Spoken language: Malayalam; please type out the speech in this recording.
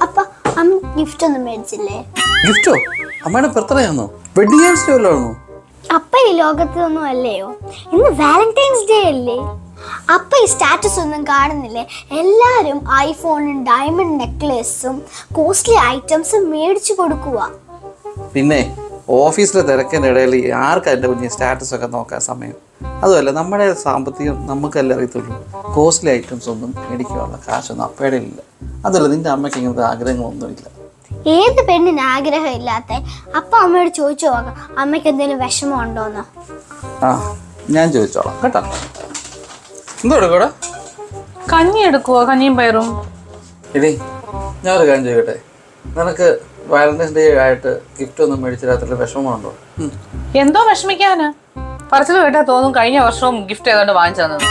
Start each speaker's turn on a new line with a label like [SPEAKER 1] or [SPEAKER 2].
[SPEAKER 1] അപ്പൊ അമ്മ ഗിഫ്റ്റ് ഒന്നും മേടിച്ചില്ലേ?
[SPEAKER 2] ഗിഫ്റ്റോ? അമ്മയുടെ ബർത്ത്ഡേ ആണോ? വെഡിങ് ആനിവേഴ്സറി വല്ലതാണോ?
[SPEAKER 1] അപ്പ ഈ ലോകത്തൊന്നും അല്ലയോ? ഇന്ന് വാലന്റൈൻസ് ഡേ അല്ലേ? അപ്പ ഈ സ്റ്റാറ്റസ് ഒന്നും കാണുന്നില്ലേ? എല്ലാരും ഐഫോണും ഡയമണ്ട് നെക്ലേസും കോസ്റ്റ്ലി ഐറ്റംസും മേടിച്ചു കൊടുക്കുക.
[SPEAKER 2] പിന്നെ ഓഫീസിലെ തിരക്കിൻ്റെ ഇടയിൽ ആർക്കും എൻ്റെ കുഞ്ഞ് സ്റ്റാറ്റസ് ഒക്കെ നോക്കാൻ സമയം? അതുമല്ല, നമ്മുടെ സാമ്പത്തികം നമുക്കല്ലേ അറിയത്തുള്ളൂ. കോസ്റ്റ്ലി ഐറ്റംസ് ഒന്നും മേടിക്കാനുള്ള കാശൊന്നും അപ്പയുടെ ഇല്ല. അതുമല്ല, നിന്റെ അമ്മയ്ക്ക് ഇങ്ങനത്തെ ആഗ്രഹങ്ങളൊന്നുമില്ല.
[SPEAKER 1] ഏത് പെണ്ണിന് ആഗ്രഹം ഇല്ലാത്ത? അപ്പ അമ്മയോട് ചോദിച്ചു നോക്കാം, അമ്മയ്ക്ക് എന്തെങ്കിലും വിഷമം ഉണ്ടോന്ന്.
[SPEAKER 2] ആ, ഞാൻ ചോദിച്ചോളാം കേട്ടോ. എന്തോ എടുക്കൂടെ?
[SPEAKER 3] കഞ്ഞി എടുക്കുവോ? കഞ്ഞിയും പയറും.
[SPEAKER 2] ഇനി ഞാനൊരു കാര്യം ചോദിക്കട്ടെ, നിനക്ക് വാലന്റൈൻസ് ഡേ ആയിട്ട് ഗിഫ്റ്റ് ഒന്നും മേടിച്ചില്ലാത്ത വിഷമമുണ്ടോ?
[SPEAKER 3] എന്തോ വിഷമിക്കാനാ? പറച്ചിൽ കേട്ടാ തോന്നും കഴിഞ്ഞ വർഷവും ഗിഫ്റ്റ് ഏതാണ്ട് വാങ്ങിച്ചു തന്നത്.